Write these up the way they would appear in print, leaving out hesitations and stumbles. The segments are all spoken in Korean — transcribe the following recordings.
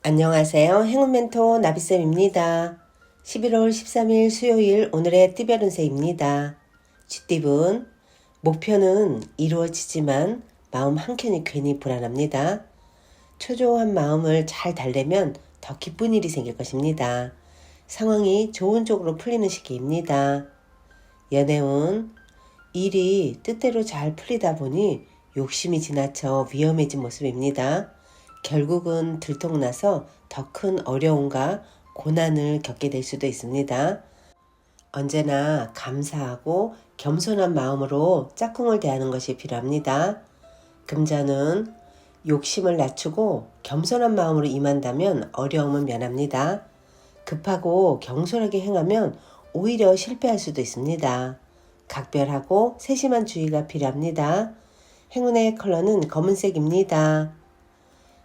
안녕하세요. 행운멘토 나비쌤입니다. 11월 13일 수요일 오늘의 띠별 운세입니다. 쥐띠분, 목표는 이루어지지만 마음 한켠이 괜히 불안합니다. 초조한 마음을 잘 달래면 더 기쁜 일이 생길 것입니다. 상황이 좋은 쪽으로 풀리는 시기입니다. 연애운, 일이 뜻대로 잘 풀리다 보니 욕심이 지나쳐 위험해진 모습입니다. 결국은 들통나서 더 큰 어려움과 고난을 겪게 될 수도 있습니다. 언제나 감사하고 겸손한 마음으로 짝꿍을 대하는 것이 필요합니다. 금자는 욕심을 낮추고 겸손한 마음으로 임한다면 어려움은 면합니다. 급하고 경솔하게 행하면 오히려 실패할 수도 있습니다. 각별하고 세심한 주의가 필요합니다. 행운의 컬러는 검은색입니다.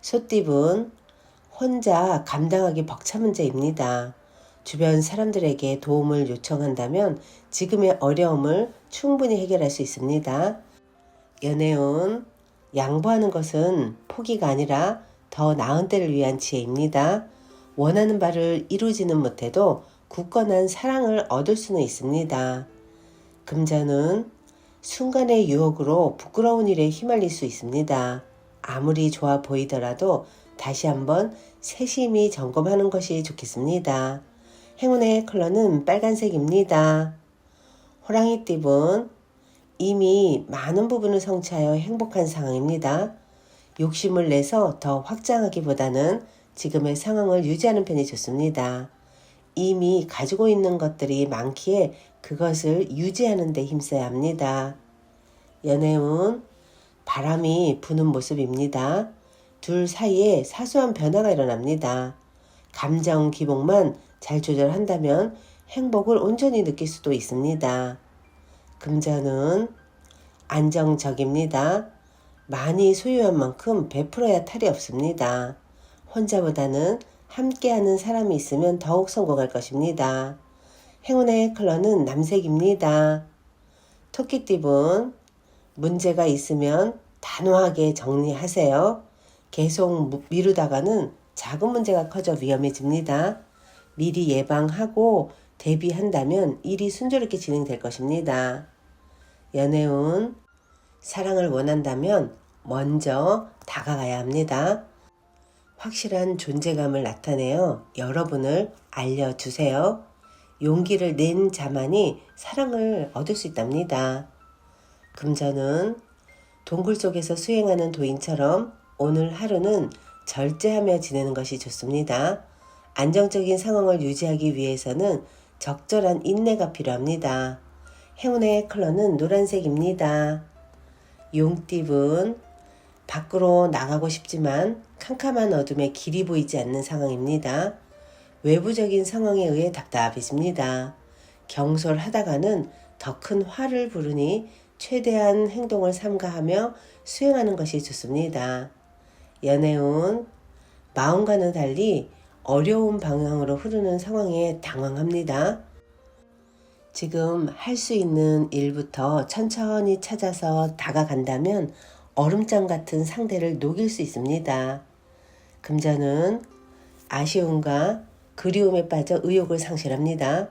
소띠분, 혼자 감당하기 벅찬 문제입니다. 주변 사람들에게 도움을 요청한다면 지금의 어려움을 충분히 해결할 수 있습니다. 연애운, 양보하는 것은 포기가 아니라 더 나은 때를 위한 지혜입니다. 원하는 바를 이루지는 못해도 굳건한 사랑을 얻을 수는 있습니다. 금자는 순간의 유혹으로 부끄러운 일에 휘말릴 수 있습니다. 아무리 좋아 보이더라도 다시 한번 세심히 점검하는 것이 좋겠습니다. 행운의 컬러는 빨간색입니다. 호랑이띠분, 이미 많은 부분을 성취하여 행복한 상황입니다. 욕심을 내서 더 확장하기보다는 지금의 상황을 유지하는 편이 좋습니다. 이미 가지고 있는 것들이 많기에 그것을 유지하는 데 힘써야 합니다. 연애운, 바람이 부는 모습입니다. 둘 사이에 사소한 변화가 일어납니다. 감정 기복만 잘 조절한다면 행복을 온전히 느낄 수도 있습니다. 금자는 안정적입니다. 많이 소유한 만큼 베풀어야 탈이 없습니다. 혼자보다는 함께하는 사람이 있으면 더욱 성공할 것입니다. 행운의 컬러는 남색입니다. 토끼띠분, 문제가 있으면 단호하게 정리하세요. 계속 미루다가는 작은 문제가 커져 위험해집니다. 미리 예방하고 대비한다면 일이 순조롭게 진행될 것입니다. 연애운, 사랑을 원한다면 먼저 다가가야 합니다. 확실한 존재감을 나타내어 여러분을 알려주세요. 용기를 낸 자만이 사랑을 얻을 수 있답니다. 금자는 동굴 속에서 수행하는 도인처럼 오늘 하루는 절제하며 지내는 것이 좋습니다. 안정적인 상황을 유지하기 위해서는 적절한 인내가 필요합니다. 행운의 컬러는 노란색입니다. 용띠분, 밖으로 나가고 싶지만 캄캄한 어둠에 길이 보이지 않는 상황입니다. 외부적인 상황에 의해 답답해집니다. 경솔하다가는 더 큰 화를 부르니 최대한 행동을 삼가하며 수행하는 것이 좋습니다. 연애운, 마음과는 달리 어려운 방향으로 흐르는 상황에 당황합니다. 지금 할 수 있는 일부터 천천히 찾아서 다가간다면 얼음장 같은 상대를 녹일 수 있습니다. 금자는 아쉬움과 그리움에 빠져 의욕을 상실합니다.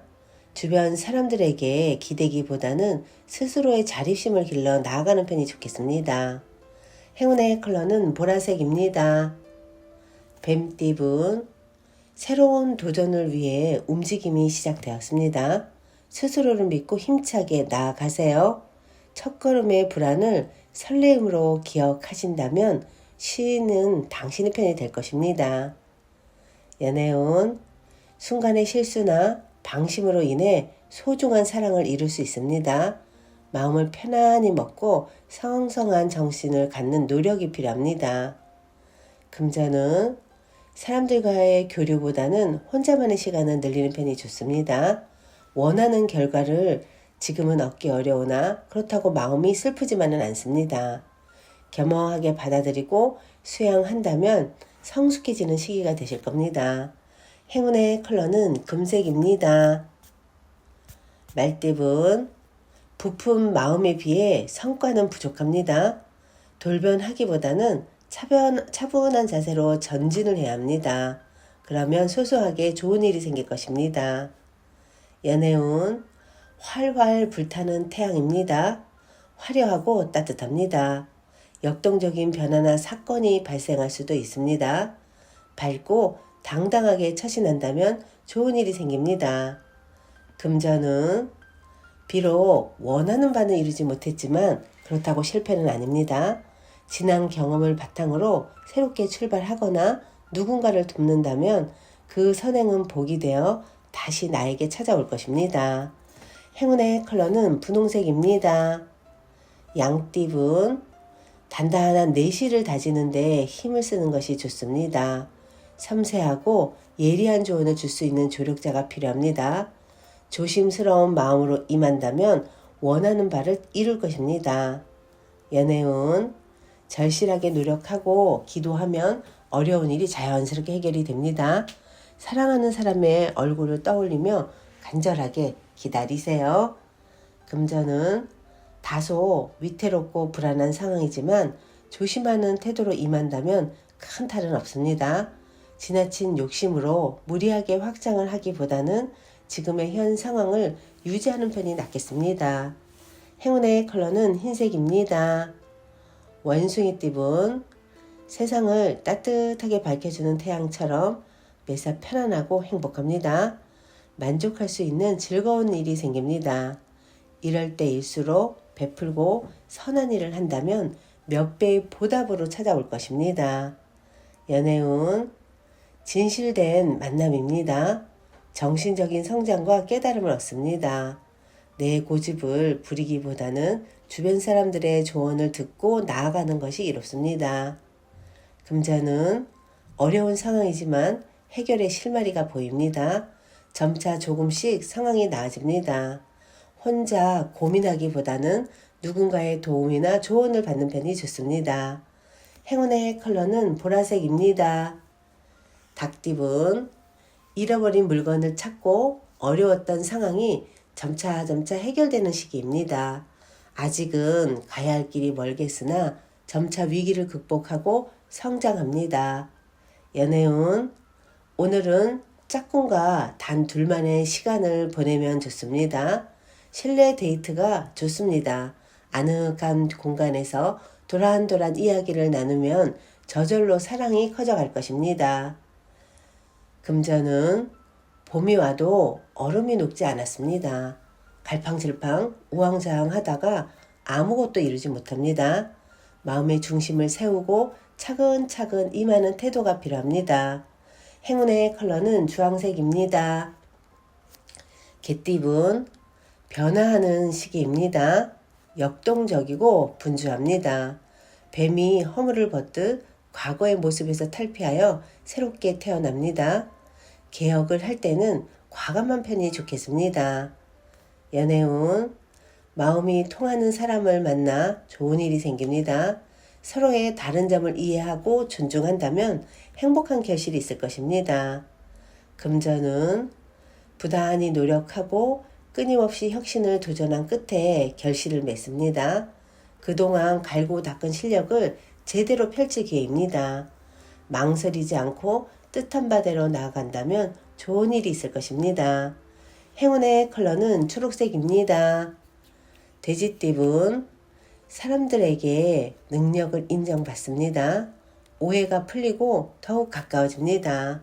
주변 사람들에게 기대기보다는 스스로의 자립심을 길러 나아가는 편이 좋겠습니다. 행운의 컬러는 보라색입니다. 뱀띠분, 새로운 도전을 위해 움직임이 시작되었습니다. 스스로를 믿고 힘차게 나아가세요. 첫걸음의 불안을 설레임으로 기억하신다면 시는 당신의 편이 될 것입니다. 연애운, 순간의 실수나 방심으로 인해 소중한 사랑을 잃을 수 있습니다. 마음을 편안히 먹고 성성한 정신을 갖는 노력이 필요합니다. 금자는 사람들과의 교류보다는 혼자만의 시간을 늘리는 편이 좋습니다. 원하는 결과를 지금은 얻기 어려우나 그렇다고 마음이 슬프지만은 않습니다. 겸허하게 받아들이고 수양한다면 성숙해지는 시기가 되실 겁니다. 행운의 컬러는 금색입니다. 말띠분, 부푼 마음에 비해 성과는 부족합니다. 돌변하기보다는 차분한 자세로 전진을 해야 합니다. 그러면 소소하게 좋은 일이 생길 것입니다. 연애운 활활 불타는 태양입니다. 화려하고 따뜻합니다. 역동적인 변화나 사건이 발생할 수도 있습니다. 밝고 당당하게 처신한다면 좋은 일이 생깁니다. 금전은 비록 원하는 바는 이루지 못했지만 그렇다고 실패는 아닙니다. 지난 경험을 바탕으로 새롭게 출발하거나 누군가를 돕는다면 그 선행은 복이 되어 다시 나에게 찾아올 것입니다. 행운의 컬러는 분홍색입니다. 양띠분 단단한 내실을 다지는데 힘을 쓰는 것이 좋습니다. 섬세하고 예리한 조언을 줄 수 있는 조력자가 필요합니다. 조심스러운 마음으로 임한다면 원하는 바를 이룰 것입니다. 연애운 절실하게 노력하고 기도하면 어려운 일이 자연스럽게 해결이 됩니다. 사랑하는 사람의 얼굴을 떠올리며 간절하게 기다리세요. 금전은 다소 위태롭고 불안한 상황이지만 조심하는 태도로 임한다면 큰 탈은 없습니다. 지나친 욕심으로 무리하게 확장을 하기보다는 지금의 현 상황을 유지하는 편이 낫겠습니다. 행운의 컬러는 흰색입니다. 원숭이띠분 세상을 따뜻하게 밝혀주는 태양처럼 매사 편안하고 행복합니다. 만족할 수 있는 즐거운 일이 생깁니다. 이럴 때일수록 베풀고 선한 일을 한다면 몇 배의 보답으로 찾아올 것입니다. 연애운 진실된 만남입니다. 정신적인 성장과 깨달음을 얻습니다. 내 고집을 부리기보다는 주변 사람들의 조언을 듣고 나아가는 것이 이롭습니다. 금전은 어려운 상황이지만 해결의 실마리가 보입니다. 점차 조금씩 상황이 나아집니다. 혼자 고민하기보다는 누군가의 도움이나 조언을 받는 편이 좋습니다. 행운의 컬러는 보라색입니다. 닭띠분 잃어버린 물건을 찾고 어려웠던 상황이 점차 해결되는 시기입니다. 아직은 가야 할 길이 멀겠으나 점차 위기를 극복하고 성장합니다. 연애운 오늘은 짝꿍과 단 둘만의 시간을 보내면 좋습니다. 실내 데이트가 좋습니다. 아늑한 공간에서 도란도란 이야기를 나누면 저절로 사랑이 커져갈 것입니다. 금전은 봄이 와도 얼음이 녹지 않았습니다. 갈팡질팡 우왕좌왕하다가 아무것도 이루지 못합니다. 마음의 중심을 세우고 차근차근 임하는 태도가 필요합니다. 행운의 컬러는 주황색입니다. 개띠분 변화하는 시기입니다. 역동적이고 분주합니다. 뱀이 허물을 벗듯 과거의 모습에서 탈피하여 새롭게 태어납니다. 개혁을 할 때는 과감한 편이 좋겠습니다. 연애운 마음이 통하는 사람을 만나 좋은 일이 생깁니다. 서로의 다른 점을 이해하고 존중한다면 행복한 결실이 있을 것입니다. 금전은 부단히 노력하고 끊임없이 혁신을 도전한 끝에 결실을 맺습니다. 그동안 갈고 닦은 실력을 제대로 펼칠 기회입니다. 망설이지 않고 뜻한 바대로 나아간다면 좋은 일이 있을 것입니다. 행운의 컬러는 초록색입니다. 돼지띠분 사람들에게 능력을 인정받습니다. 오해가 풀리고 더욱 가까워집니다.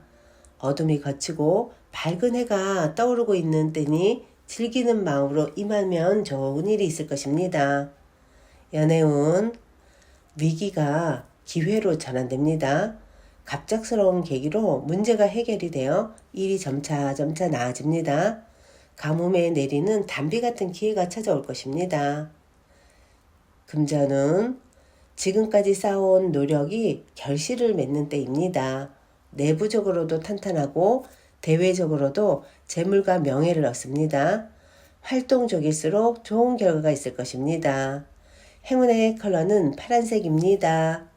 어둠이 걷히고 밝은 해가 떠오르고 있는 때니 즐기는 마음으로 임하면 좋은 일이 있을 것입니다. 연애운 위기가 기회로 전환됩니다. 갑작스러운 계기로 문제가 해결이 되어 일이 점차 나아집니다. 가뭄에 내리는 단비 같은 기회가 찾아올 것입니다. 금전은 지금까지 쌓아온 노력이 결실을 맺는 때입니다. 내부적으로도 탄탄하고 대외적으로도 재물과 명예를 얻습니다. 활동적일수록 좋은 결과가 있을 것입니다. 행운의 컬러는 파란색입니다.